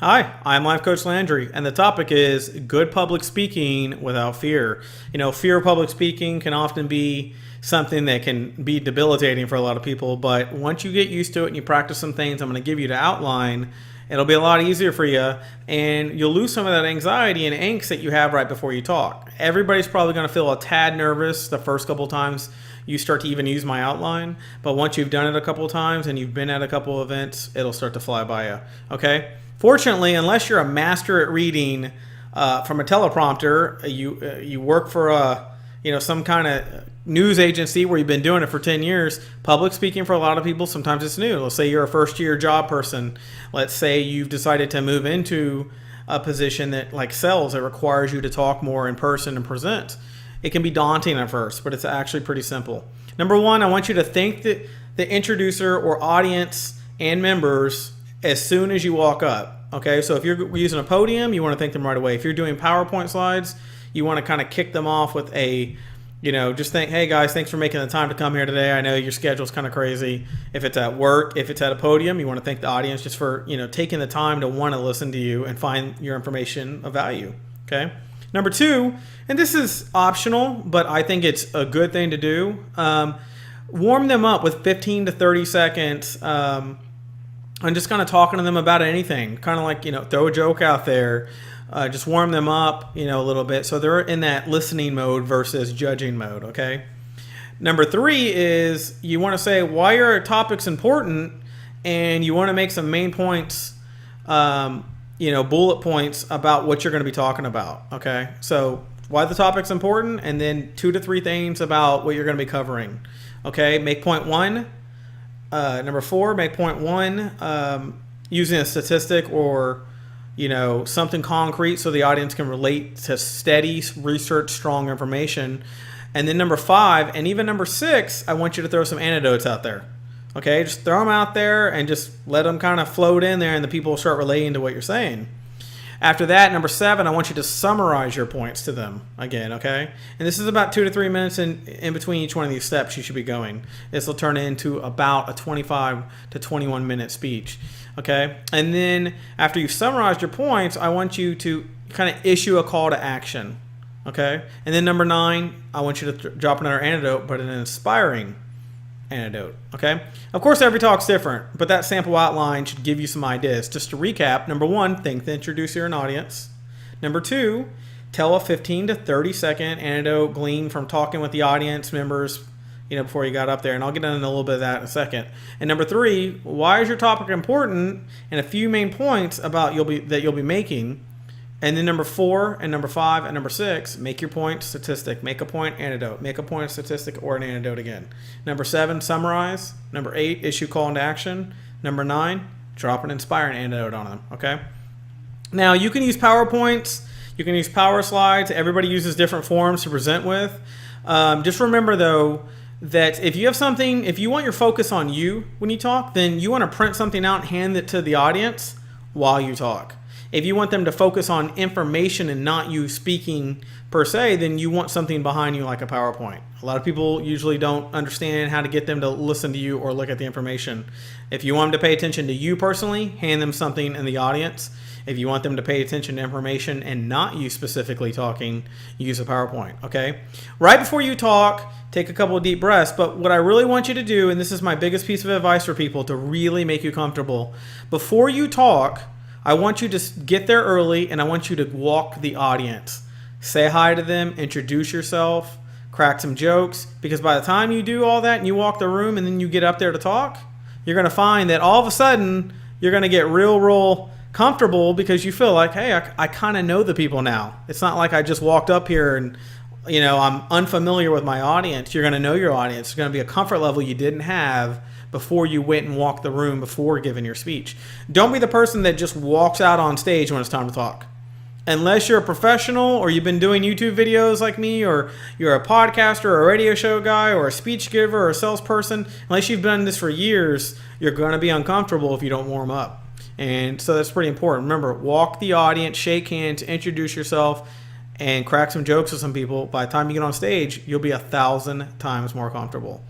Hi, I'm Life Coach Landry, and the topic is good public speaking without fear. Fear of public speaking can often be something that can be debilitating for a lot of people, but once you get used to it and you practice some things I'm going to give you to outline, it'll be a lot easier for you, and you'll lose some of that anxiety and angst that you have right before you talk. Everybody's probably going to feel a tad nervous the first couple times you start to even use my outline, but once you've done it a couple times and you've been at a couple events, it'll start to fly by you. Okay? Fortunately, unless you're a master at reading from a teleprompter, you work for some kind of news agency where you've been doing it for 10 years. Public speaking for a lot of people, sometimes it's new. Let's say you're a first-year job person. Let's say you've decided to move into a position that like sales that requires you to talk more in person and present. It can be daunting at first, but it's actually pretty simple. Number one, I want you to thank the introducer or audience and members as soon as you walk up. Okay, so if you're using a podium, you want to thank them right away. If you're doing PowerPoint slides, you want to kind of kick them off with just think, hey guys, thanks for making the time to come here today. I know your schedule's kind of crazy. If it's at work, if it's at a podium, you want to thank the audience just for, taking the time to want to listen to you and find your information of value. Okay. Number two, and this is optional, but I think it's a good thing to do. Warm them up with 15 to 30 seconds. And just kind of talking to them about anything, kind of like, throw a joke out there, just warm them up, a little bit. So they're in that listening mode versus judging mode. Okay. Number three is you want to say why your topic's important, and you want to make some main points, bullet points about what you're going to be talking about. Okay. So why the topic's important, and then 2 to 3 things about what you're going to be covering. Okay. Make point one. Number 4, make point 1 using a statistic or something concrete so the audience can relate to steady research, strong information. And then number 5 and even number 6, I want you to throw some anecdotes out there. Okay, just throw them out there and just let them kind of float in there, and the people will start relating to what you're saying. After that, number 7, I want you to summarize your points to them again, okay? And this is about 2 to 3 minutes in between each one of these steps you should be going. This will turn into about a 25 to 21 minute speech, okay? And then after you've summarized your points, I want you to kind of issue a call to action, okay? And then number 9, I want you to drop another anecdote, but an inspiring anecdote. Okay. Of course, every talk's different, but that sample outline should give you some ideas. Just to recap, number 1, thank the introducer and audience. Number 2, tell a 15 to 30 second anecdote gleaned from talking with the audience members, before you got up there. And I'll get into a little bit of that in a second. And number 3, why is your topic important? And a few main points about that you'll be making. And then number 4 and number 5 and number 6, make your point statistic. Make a point anecdote. Make a point statistic or an anecdote again. Number 7, summarize. Number 8, issue call into action. Number 9, drop an inspiring anecdote on them. Okay. Now you can use PowerPoints. You can use Power Slides. Everybody uses different forms to present with. Just remember though that if you want your focus on you when you talk, then you want to print something out and hand it to the audience while you talk. If you want them to focus on information and not you speaking per se, then you want something behind you like a PowerPoint. A lot of people usually don't understand how to get them to listen to you or look at the information. If you want them to pay attention to you personally, hand them something in the audience. If you want them to pay attention to information and not you specifically talking, use a PowerPoint, okay? Right before you talk, take a couple of deep breaths. But what I really want you to do, and this is my biggest piece of advice for people to really make you comfortable, before you talk, I want you to get there early, and I want you to walk the audience. Say hi to them, introduce yourself, crack some jokes, because by the time you do all that and you walk the room and then you get up there to talk, you're going to find that all of a sudden you're going to get real comfortable because you feel like, hey, I kind of know the people now. It's not like I just walked up here and I'm unfamiliar with my audience. You're going to know your audience. It's going to be a comfort level you didn't have before you went and walked the room before giving your speech. Don't be the person that just walks out on stage when it's time to talk. Unless you're a professional or you've been doing YouTube videos like me, or you're a podcaster or a radio show guy or a speech giver or a salesperson, unless you've done this for years, you're going to be uncomfortable if you don't warm up. And so that's pretty important. Remember, walk the audience, shake hands, introduce yourself, and crack some jokes with some people. By the time you get on stage, you'll be 1,000 times more comfortable.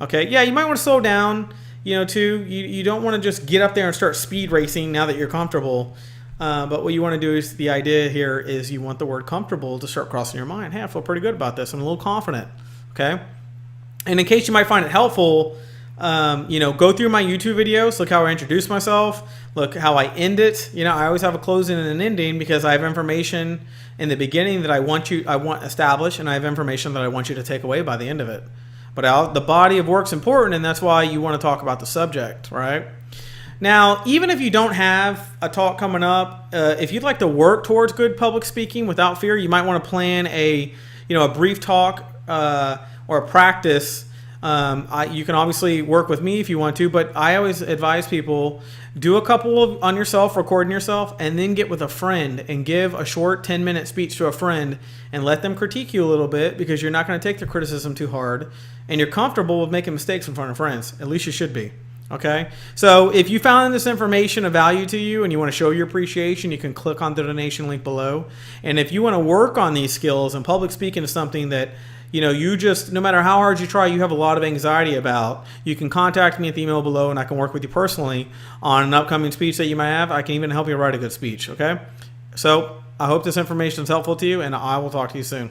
Okay, yeah, you might want to slow down, too. You don't want to just get up there and start speed racing now that you're comfortable. But what you want to do is, the idea here is you want the word comfortable to start crossing your mind. Hey, I feel pretty good about this. I'm a little confident. Okay. And in case you might find it helpful, go through my YouTube videos, look how I introduce myself, look how I end it. I always have a closing and an ending because I have information in the beginning that I want established, and I have information that I want you to take away by the end of it. But the body of work's important, and that's why you want to talk about the subject, right? Now, even if you don't have a talk coming up, if you'd like to work towards good public speaking without fear, you might want to plan a brief talk or a practice. You can obviously work with me if you want to, but I always advise people, do a couple on yourself, recording yourself, and then get with a friend and give a short 10-minute speech to a friend and let them critique you a little bit, because you're not going to take the criticism too hard, and you're comfortable with making mistakes in front of friends. At least you should be. Okay, so if you found this information of value to you and you want to show your appreciation, you can click on the donation link below. And if you want to work on these skills, and public speaking is something that you just, no matter how hard you try, you have a lot of anxiety about, you can contact me at the email below, and I can work with you personally on an upcoming speech that you might have. I can even help you write a good speech. Okay, so I hope this information is helpful to you, and I will talk to you soon.